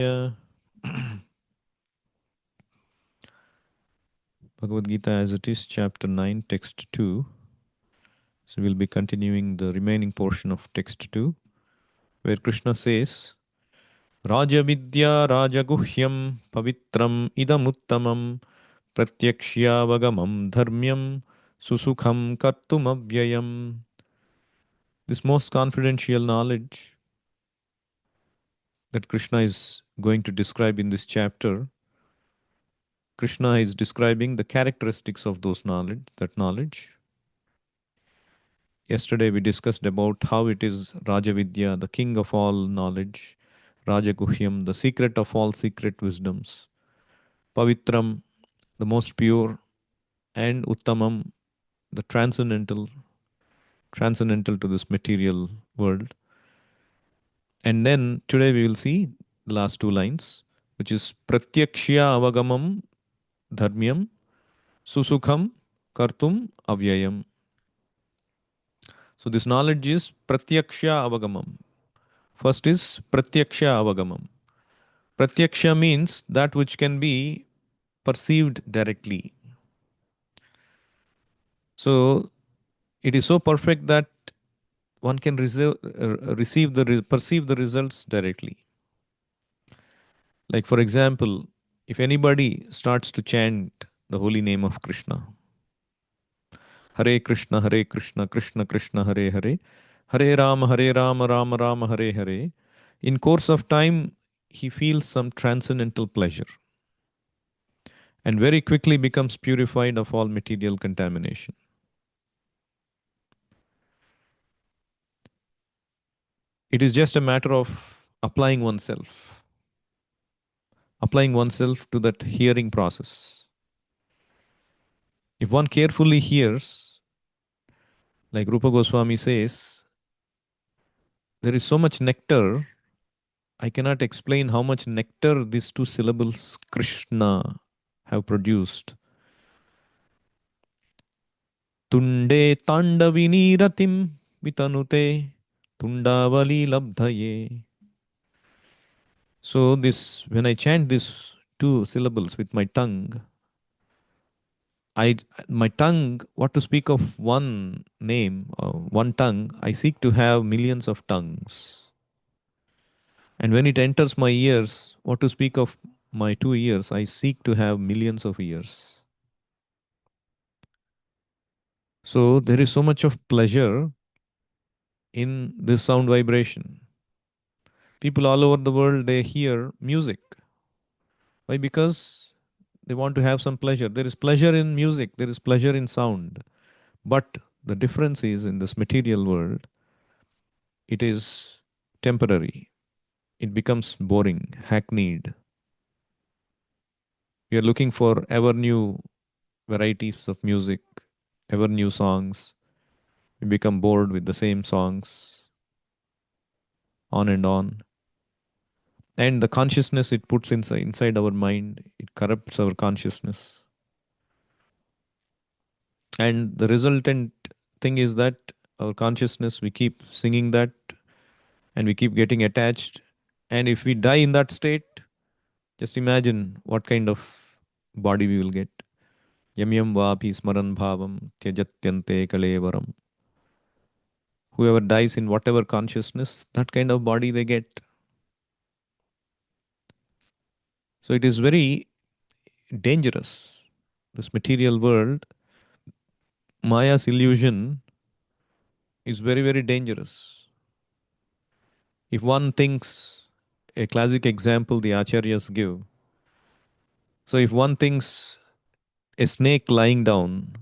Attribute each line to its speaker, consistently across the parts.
Speaker 1: Yeah. Bhagavad Gita as it is, chapter 9, text 2. So we'll be continuing the remaining portion of text 2, where Krishna says, Rajavidya Rajaguhyam Pavitram Idamuttamam Pratyakshyavagamam Dharmyam Susukham Kartumavyayam. This most confidential knowledge that Krishna is going to describe in this chapter, Krishna is describing the characteristics of that knowledge. Yesterday we discussed about how it is Rajavidya, the king of all knowledge, Rajaguhyam, the secret of all secret wisdoms, Pavitram, the most pure, and Uttamam, the transcendental to this material world. And then today we will see the last two lines, which is Pratyakshya Avagamam Dharmyam Susukham Kartum Avyayam. So this knowledge is Pratyaksha Avagamam. First is Pratyaksha Avagamam. Pratyaksha means that which can be perceived directly. So it is so perfect that one can perceive the results directly. Like for example, if anybody starts to chant the holy name of Krishna, Hare Krishna, Hare Krishna, Krishna Krishna, Hare Hare, Hare Rama, Hare Rama, Rama Rama, Hare Hare, in course of time, he feels some transcendental pleasure and very quickly becomes purified of all material contamination. It is just a matter of applying oneself to that hearing process. If one carefully hears, like Rupa Goswami says, there is so much nectar, I cannot explain how much nectar these two syllables Krishna have produced. Tunde tandavini ratim vitanute tundavali labdhaye. So this, when I chant these two syllables with my tongue, my tongue, what to speak of one name, one tongue, I seek to have millions of tongues. And when it enters my ears, what to speak of my two ears, I seek to have millions of ears. So there is so much of pleasure in this sound vibration. People all over the world, they hear music. Why? Because they want to have some pleasure. There is pleasure in music, there is pleasure in sound. But the difference is in this material world, it is temporary. It becomes boring, hackneyed. We are looking for ever new varieties of music, ever new songs. We become bored with the same songs on and on. And the consciousness it puts inside our mind, it corrupts our consciousness. And the resultant thing is that our consciousness, we keep singing that and we keep getting attached. And if we die in that state, just imagine what kind of body we will get. Yam yam vapi smaran bhavam tyajatyante kalevaram. Whoever dies in whatever consciousness, that kind of body they get. So it is very dangerous. This material world, Maya's illusion is very, very dangerous. If one thinks, a classic example the acharyas give, so if one thinks a snake lying down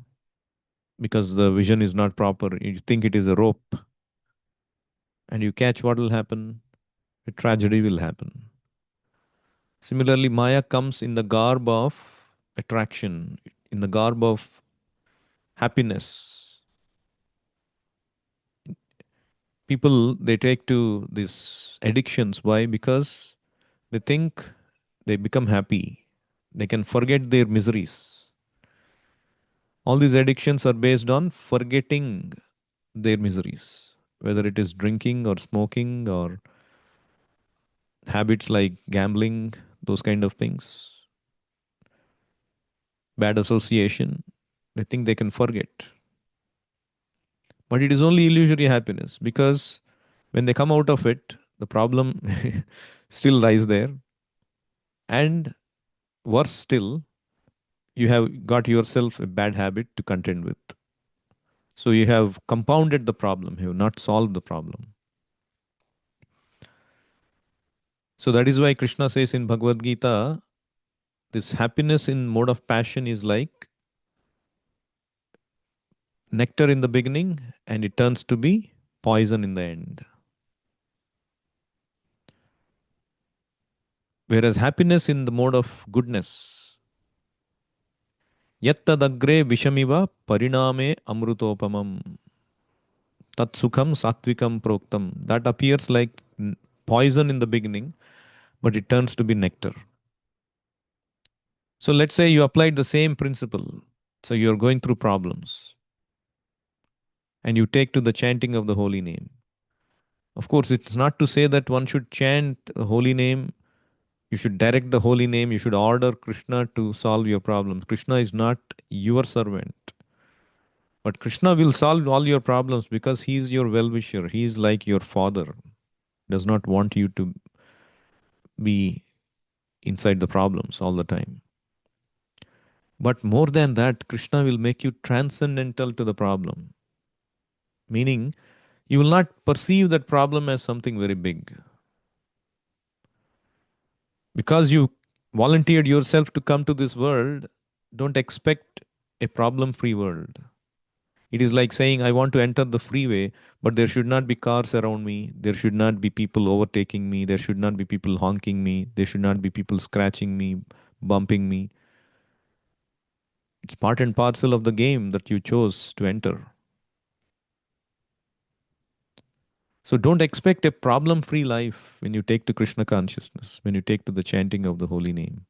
Speaker 1: because the vision is not proper, you think it is a rope, and you catch, what will happen? A tragedy will happen. Similarly, Maya comes in the garb of attraction, in the garb of happiness. People, they take to these addictions. Why? Because they think they become happy. They can forget their miseries. All these addictions are based on forgetting their miseries, whether it is drinking or smoking or habits like gambling, those kind of things, bad association. They think they can forget. But it is only illusory happiness because when they come out of it, the problem still lies there. And worse still, you have got yourself a bad habit to contend with. So you have compounded the problem, you have not solved the problem. So that is why Krishna says in Bhagavad Gita, this happiness in mode of passion is like nectar in the beginning and it turns to be poison in the end. Whereas happiness in the mode of goodness, yattadagre vishamiva pariname amrutopamam tat sukham satvikam proktam. That appears like poison in the beginning, but it turns to be nectar. So let's say you applied the same principle. So you're going through problems and you take to the chanting of the holy name. Of course, it's not to say that one should chant the holy name. You should direct the holy name. You should order Krishna to solve your problems. Krishna is not your servant. But Krishna will solve all your problems because he is your well wisher. He is like your father. Does not want you to be inside the problems all the time. But more than that, Krishna will make you transcendental to the problem. Meaning, you will not perceive that problem as something very big. Because you volunteered yourself to come to this world, don't expect a problem free world. It is like saying, I want to enter the freeway, but there should not be cars around me. There should not be people overtaking me. There should not be people honking me. There should not be people scratching me, bumping me. It's part and parcel of the game that you chose to enter. So don't expect a problem free life when you take to Krishna consciousness, when you take to the chanting of the holy name.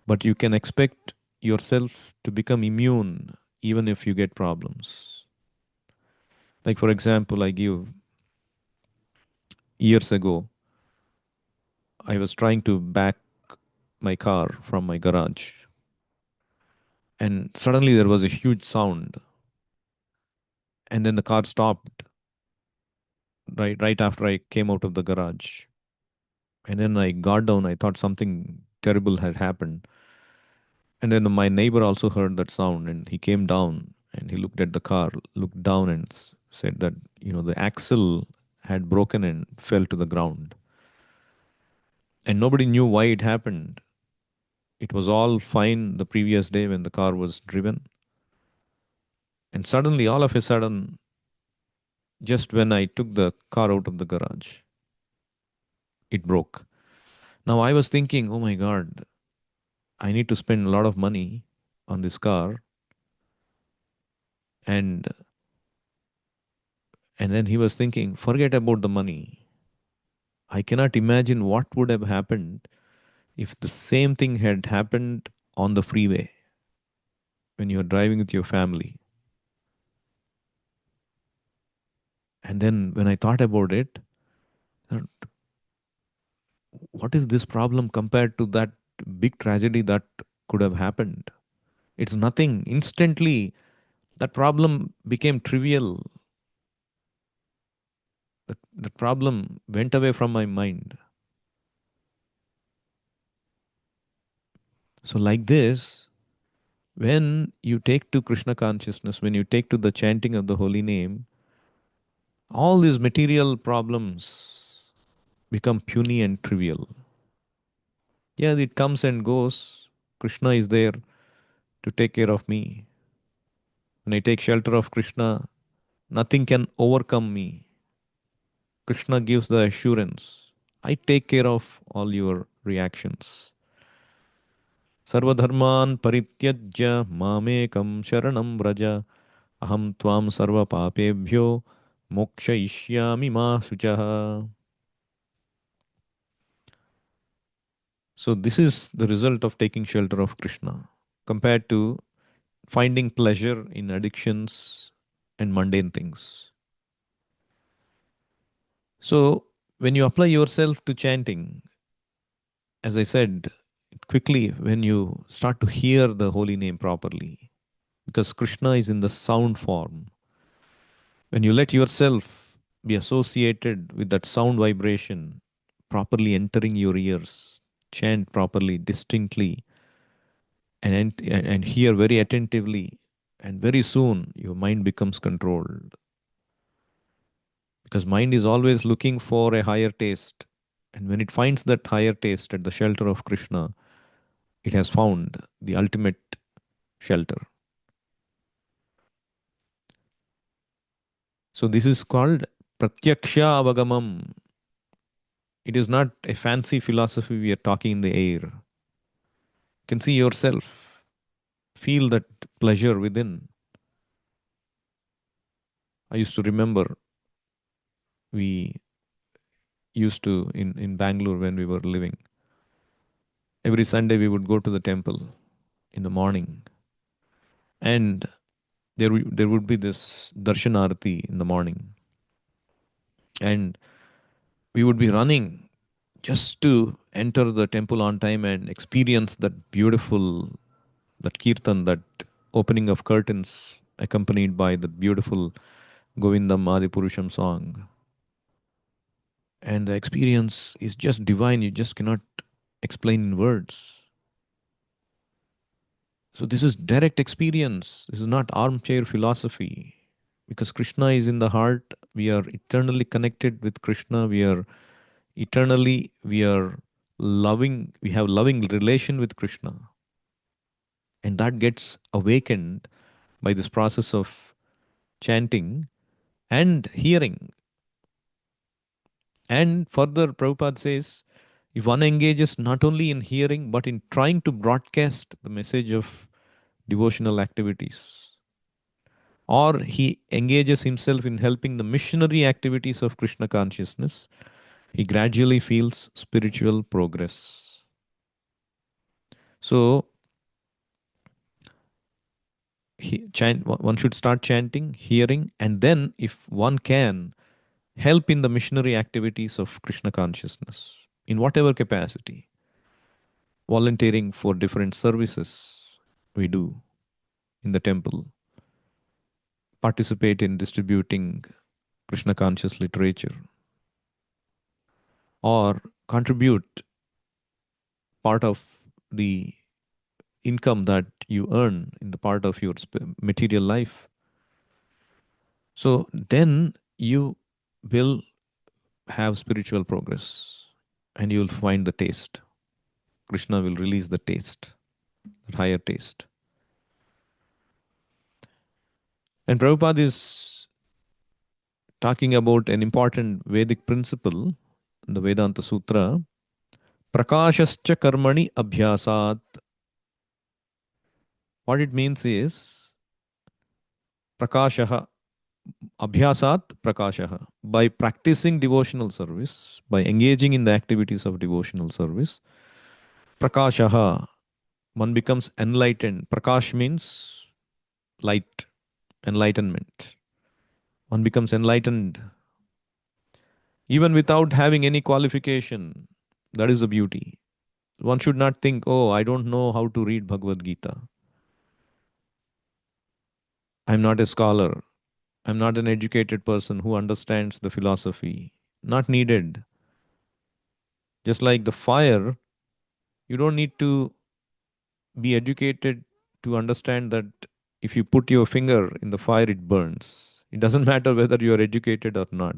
Speaker 1: But you can expect yourself to become immune even if you get problems. Like, for example, I give years ago, I was trying to back my car from my garage, and suddenly there was a huge sound, and then the car stopped right after I came out of the garage. And then I got down, I thought something terrible had happened. And then my neighbor also heard that sound and he came down and he looked at the car, looked down and said that, the axle had broken and fell to the ground. And nobody knew why it happened. It was all fine the previous day when the car was driven. And suddenly, all of a sudden, just when I took the car out of the garage, it broke. Now I was thinking, oh my God, I need to spend a lot of money on this car. And then he was thinking, forget about the money. I cannot imagine what would have happened if the same thing had happened on the freeway when you are driving with your family. And then when I thought about it, what is this problem compared to that big tragedy that could have happened? It's nothing. Instantly, that problem became trivial. That problem went away from my mind. So, like this, when you take to Krishna consciousness, when you take to the chanting of the holy name, all these material problems become puny and trivial. Yeah, it comes and goes. Krishna is there to take care of me. When I take shelter of Krishna, nothing can overcome me. Krishna gives the assurance. I take care of all your reactions. Sarvadharman parityajya mamekam sharanam vraja aham tvam sarva papebhyo mokshayishyami ma suchaha. So this is the result of taking shelter of Krishna compared to finding pleasure in addictions and mundane things. So when you apply yourself to chanting, as I said, quickly when you start to hear the holy name properly, because Krishna is in the sound form. When you let yourself be associated with that sound vibration properly entering your ears, chant properly, distinctly, and hear very attentively, and very soon your mind becomes controlled. Because mind is always looking for a higher taste. And when it finds that higher taste at the shelter of Krishna, it has found the ultimate shelter. So this is called Pratyaksha Avagamam. It is not a fancy philosophy we are talking in the air. You can see yourself, feel that pleasure within. I used to remember we used to in Bangalore when we were living. Every Sunday we would go to the temple in the morning, and there would be this darshanarati in the morning, and we would be running just to enter the temple on time and experience that beautiful, that kirtan, that opening of curtains accompanied by the beautiful Govindam Adipurusham song. And the experience is just divine, you just cannot explain in words. So this is direct experience. This is not armchair philosophy. Because Krishna is in the heart, we are eternally connected with Krishna. We are loving, we have loving relation with Krishna. And that gets awakened by this process of chanting and hearing. And further, Prabhupada says, if one engages not only in hearing, but in trying to broadcast the message of devotional activities, or he engages himself in helping the missionary activities of Krishna consciousness, he gradually feels spiritual progress. So, one should start chanting, hearing, and then, if one can, help in the missionary activities of Krishna consciousness in whatever capacity. Volunteering for different services we do in the temple, participate in distributing Krishna conscious literature, or contribute part of the income that you earn in the part of your material life. So then you will have spiritual progress and you will find the taste. Krishna will release the taste, that higher taste. And Prabhupada is talking about an important Vedic principle in the Vedanta Sutra. Prakashascha karmani abhyasat. What it means is prakashaha, abhyasat prakashaha. By practicing devotional service, by engaging in the activities of devotional service, prakashaha, one becomes enlightened. Prakash means light, enlightenment. One becomes enlightened even without having any qualification. That is the beauty. One should not think, oh, I don't know how to read Bhagavad Gita. I'm not a scholar. I'm not an educated person who understands the philosophy. Not needed. Just like the fire, you don't need to be educated to understand that if you put your finger in the fire, it burns. It doesn't matter whether you are educated or not.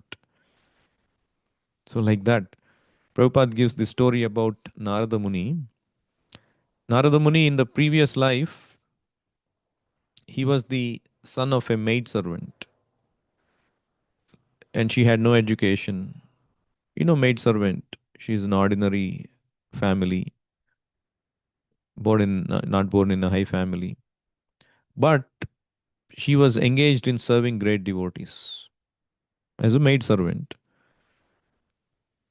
Speaker 1: So, like that, Prabhupada gives the story about Narada Muni. Narada Muni, in the previous life, he was the son of a maid servant, and she had no education. Maid servant, she's an ordinary family, not born in a high family. But she was engaged in serving great devotees as a maid servant.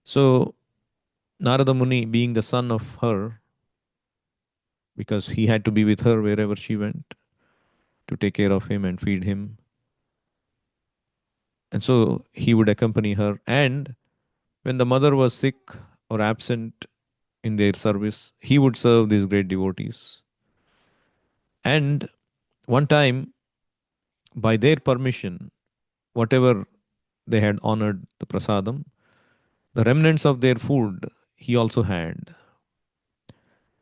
Speaker 1: So, Narada Muni, being the son of her, because he had to be with her wherever she went to take care of him and feed him. And so he would accompany her. And when the mother was sick or absent, in their service. He would serve these great devotees. And one time, by their permission, whatever they had honored the prasadam, the remnants of their food he also had.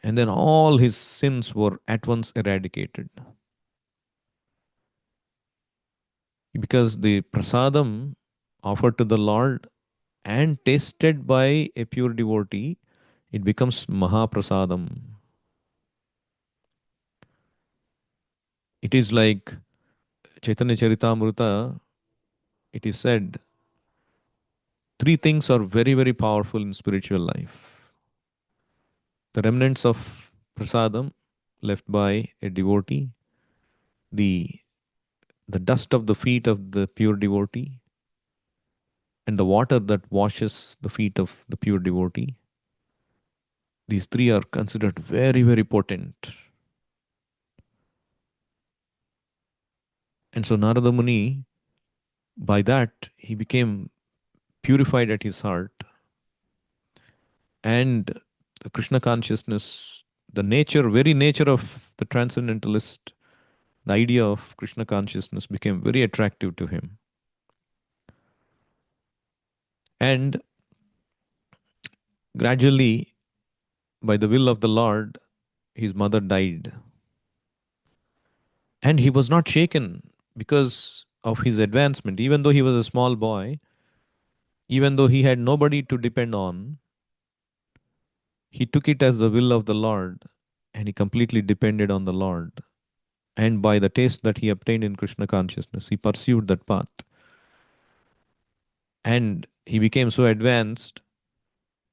Speaker 1: And then all his sins were at once eradicated. Because the prasadam offered to the Lord and tasted by a pure devotee, it becomes Mahaprasadam. It is like Chaitanya Charitamrita, it is said, three things are very, very powerful in spiritual life. The remnants of prasadam left by a devotee, the, the dust of the feet of the pure devotee, and the water that washes the feet of the pure devotee. These three are considered very, very potent. And so Narada Muni, by that, he became purified at his heart. And the Krishna consciousness, the nature, very nature of the transcendentalist, the idea of Krishna consciousness became very attractive to him. And gradually, by the will of the Lord, his mother died. And he was not shaken because of his advancement. Even though he was a small boy, even though he had nobody to depend on, he took it as the will of the Lord and he completely depended on the Lord. And by the taste that he obtained in Krishna consciousness, he pursued that path. And he became so advanced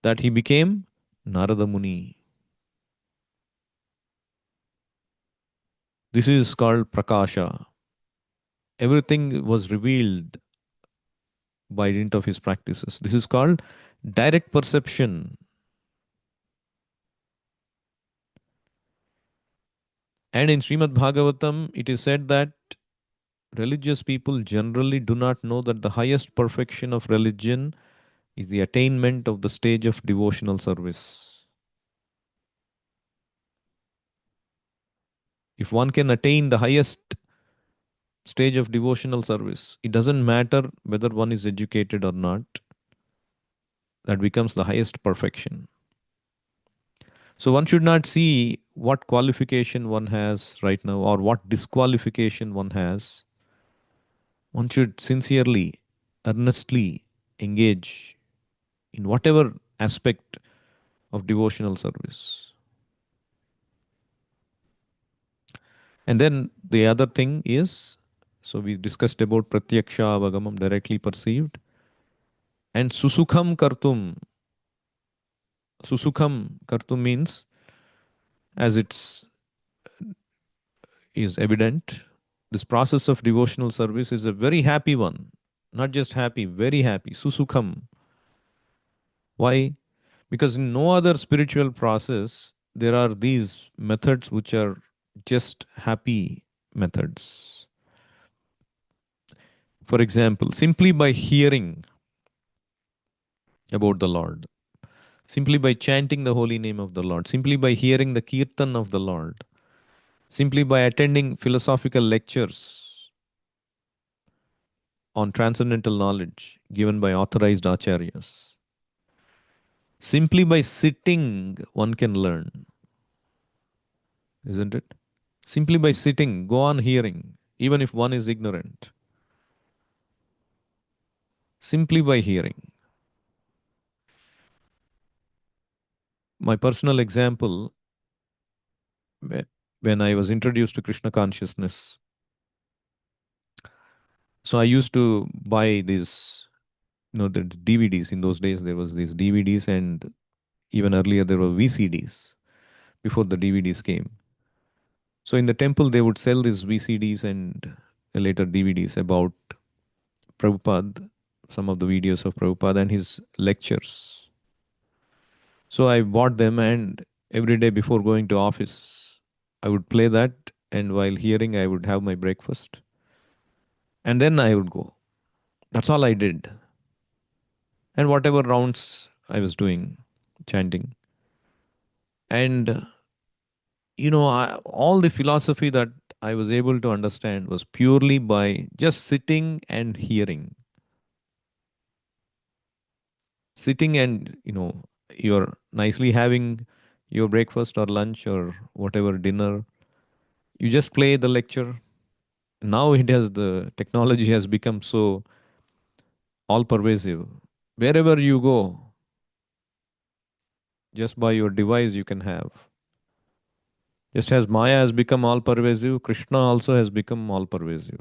Speaker 1: that he became Narada Muni. This is called Prakasha. Everything was revealed by dint of his practices. This is called direct perception. And in Srimad Bhagavatam, it is said that religious people generally do not know that the highest perfection of religion is the attainment of the stage of devotional service. If one can attain the highest stage of devotional service, it doesn't matter whether one is educated or not, that becomes the highest perfection. So one should not see what qualification one has right now or what disqualification one has. One should sincerely, earnestly engage in whatever aspect of devotional service. And then the other thing is, so we discussed about pratyaksha avagamam, directly perceived, and susukham kartum. Susukham kartum means, as it's is evident, this process of devotional service is a very happy one. Not just happy, very happy. Susukham. Why? Because in no other spiritual process, there are these methods which are just happy methods. For example, simply by hearing about the Lord, simply by chanting the holy name of the Lord, simply by hearing the kirtan of the Lord, simply by attending philosophical lectures on transcendental knowledge given by authorized acharyas, simply by sitting, one can learn, isn't it? Simply by sitting, go on hearing, even if one is ignorant. Simply by hearing. My personal example, when I was introduced to Krishna consciousness, so I used to buy these, the DVDs. In those days, there was these DVDs, and even earlier there were VCDs before the DVDs came. So in the temple, they would sell these VCDs and later DVDs about Prabhupada, some of the videos of Prabhupada and his lectures. So I bought them, and every day before going to office, I would play that, and while hearing, I would have my breakfast, and then I would go. That's all I did. And whatever rounds I was doing, chanting. And all the philosophy that I was able to understand was purely by just sitting and hearing. Sitting and, you're nicely having your breakfast or lunch or whatever dinner. You just play the lecture. Now the technology has become so all pervasive. Wherever you go, just by your device, you can have. Just as Maya has become all pervasive, Krishna also has become all pervasive.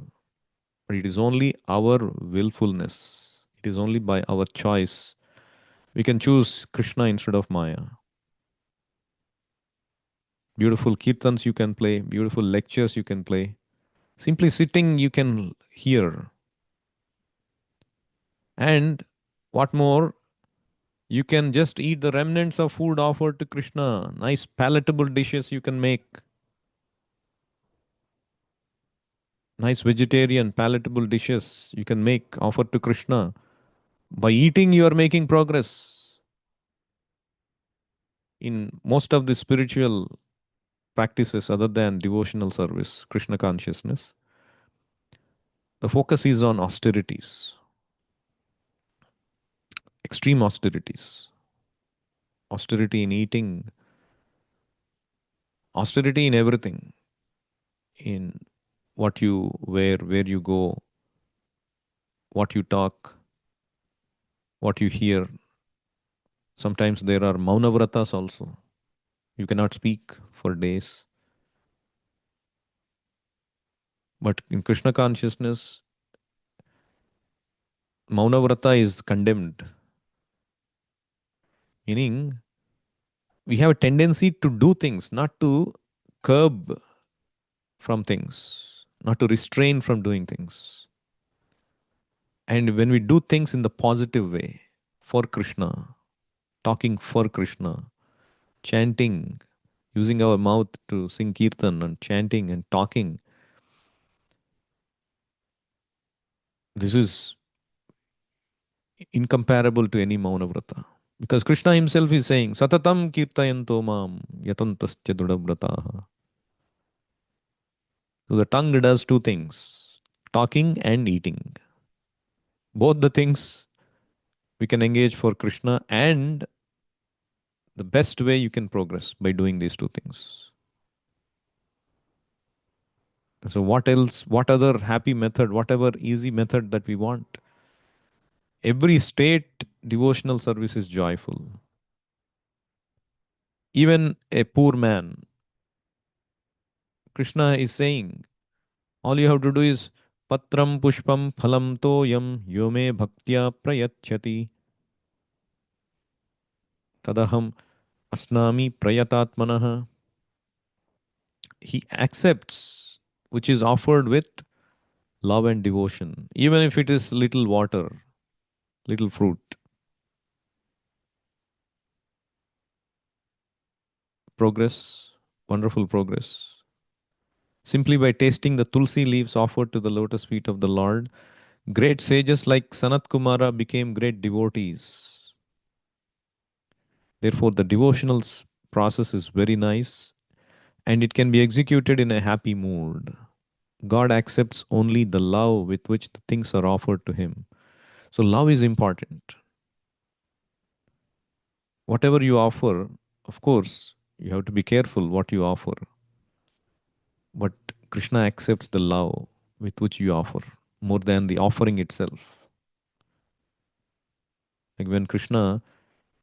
Speaker 1: But it is only our willfulness. It is only by our choice. We can choose Krishna instead of Maya. Beautiful kirtans you can play, beautiful lectures you can play. Simply sitting, you can hear. And what more, you can just eat the remnants of food offered to Krishna. Nice palatable dishes you can make. Nice vegetarian palatable dishes you can make offered to Krishna. By eating, you are making progress. In most of the spiritual practices other than devotional service, Krishna consciousness, the focus is on austerities, extreme austerities, austerity in eating, austerity in everything, in what you wear, where you go, what you talk, what you hear. Sometimes there are maunavratas also. You cannot speak for days. But in Krishna consciousness, maunavrata is condemned, meaning we have a tendency to do things, not to curb from things, not to restrain from doing things. And when we do things in the positive way, for Krishna, talking for Krishna, chanting, using our mouth to sing kirtan and chanting and talking, this is incomparable to any Maunavrata. Because Krishna himself is saying, Satatam kirtayanto mam yatantascha drudavrataha. So the tongue does two things, talking and eating. Both the things we can engage for Krishna, and the best way you can progress by doing these two things. So, what else? What other happy method, whatever easy method that we want? Every state devotional service is joyful. Even a poor man, Krishna is saying, all you have to do is Patram Pushpam Phalam Toyam Yome Bhaktya Prayachyati Tadaham Asnami Prayatatmanaha. He accepts which is offered with love and devotion, even if it is little water, little fruit. Progress, wonderful progress. Simply by tasting the tulsi leaves offered to the lotus feet of the Lord, great sages like Sanat Kumara became great devotees. Therefore, the devotional process is very nice and it can be executed in a happy mood. God accepts only the love with which the things are offered to Him. So, love is important. Whatever you offer, of course, you have to be careful what you offer. But Krishna accepts the love with which you offer more than the offering itself. Like when Krishna,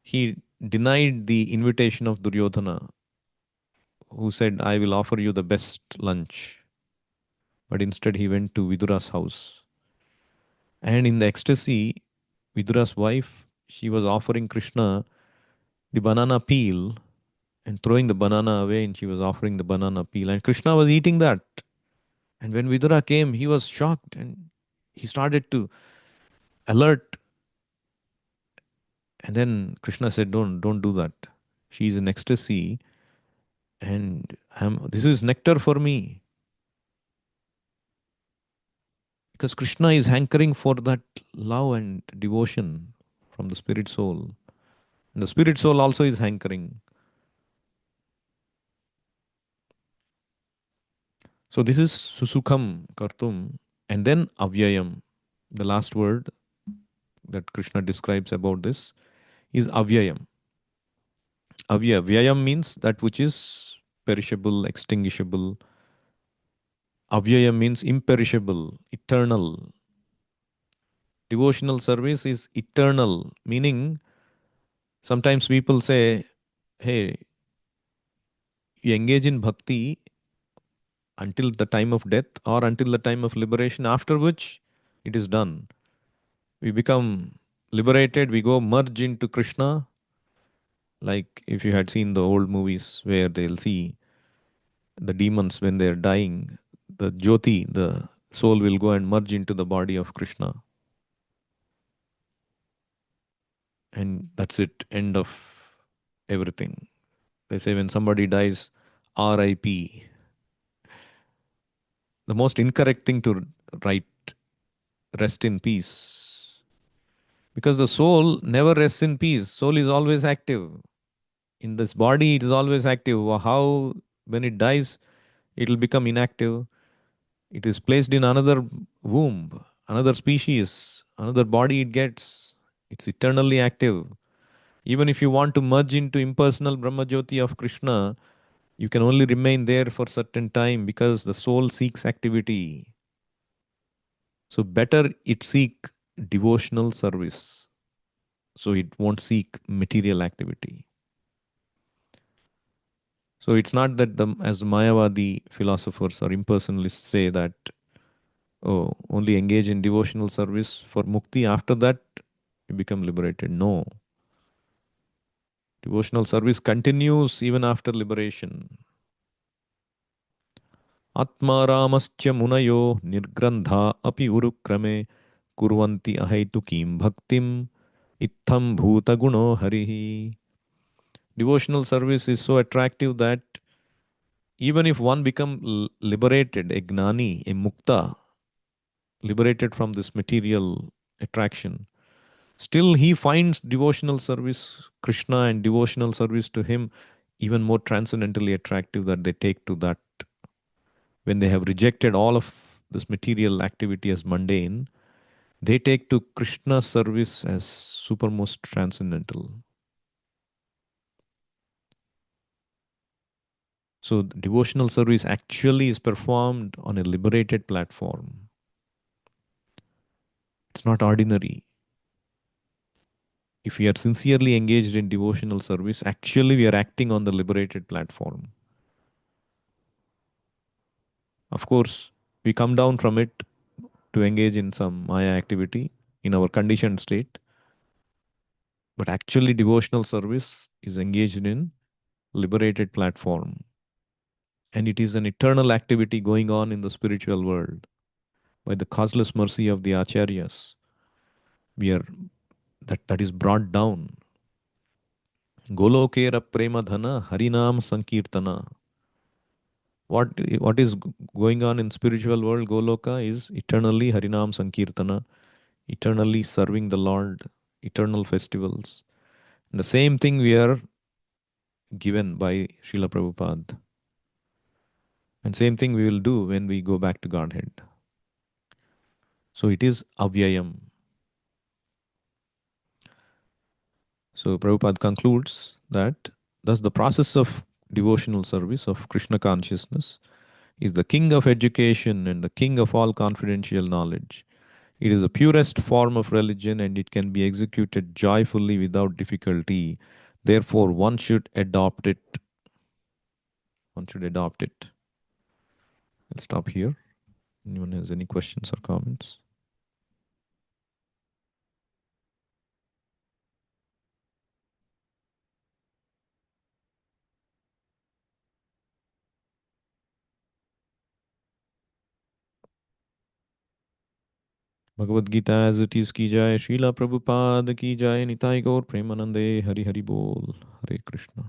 Speaker 1: he denied the invitation of Duryodhana, who said, I will offer you the best lunch. But instead, he went to Vidura's house. And in the ecstasy, Vidura's wife, she was offering Krishna the banana peel and throwing the banana away, and she was offering the banana peel. And Krishna was eating that. And when Vidura came, he was shocked and he started to alert. And then Krishna said, don't do that. She is in ecstasy and this is nectar for me. Because Krishna is hankering for that love and devotion from the spirit soul. And the spirit soul also is hankering. So this is Susukham Kartum. And then Avyayam. The last word that Krishna describes about this is Avyayam. Vyayam means that which is perishable, extinguishable. Avyayam means imperishable, eternal. Devotional service is eternal, meaning sometimes people say, hey, you engage in bhakti until the time of death or until the time of liberation, after which it is done. We become liberated, we go merge into Krishna. Like if you had seen the old movies where they'll see the demons when they're dying, the Jyoti, the soul will go and merge into the body of Krishna. And that's it, end of everything. They say when somebody dies, RIP. The most incorrect thing to write, rest in peace. Because the soul never rests in peace. Soul is always active. In this body, it is always active. How, when it dies, it will become inactive. It is placed in another womb, another species, another body it gets. It's eternally active. Even if you want to merge into impersonal Brahmajyoti of Krishna, you can only remain there for certain time because the soul seeks activity. So better it seek devotional service. So it won't seek material activity. So it's not that as Mayavadi philosophers or impersonalists say that, oh, only engage in devotional service for mukti, after that you become liberated. No. Devotional service continues even after liberation. Atmaramascha munayo nirgrandha api urukrame kurvanti ahetukim bhaktim itham bhuta guno harihi. Devotional service is so attractive that even if one become liberated, a gnani, a mukta, liberated from this material attraction, still he finds devotional service, Krishna and devotional service to him even more transcendently attractive, that they take to that. When they have rejected all of this material activity as mundane, they take to Krishna service as supermost transcendental. So the devotional service actually is performed on a liberated platform. It's not ordinary. If we are sincerely engaged in devotional service, actually we are acting on the liberated platform. Of course, we come down from it to engage in some Maya activity in our conditioned state, but actually devotional service is engaged in liberated platform, and it is an eternal activity going on in the spiritual world. By the causeless mercy of the acharyas, we are that is brought down. Golokera prema dhana harinam sankirtana. What is going on in spiritual world Goloka is eternally Harinam Sankirtana, eternally serving the Lord, eternal festivals. And the same thing we are given by Srila Prabhupada. And same thing we will do when we go back to Godhead. So it is Avyayam. So Prabhupada concludes that thus the process of devotional service of Krishna consciousness is the king of education and the king of all confidential knowledge. It is the purest form of religion and it can be executed joyfully without difficulty. Therefore, one should adopt it. One should adopt it. I'll stop here. Anyone has any questions or comments? Bhagavad Gita as it is ki jai, Srila Prabhupada ki jai, Nitai Gaur Premanande, Hari Hari Bol, Hare Krishna.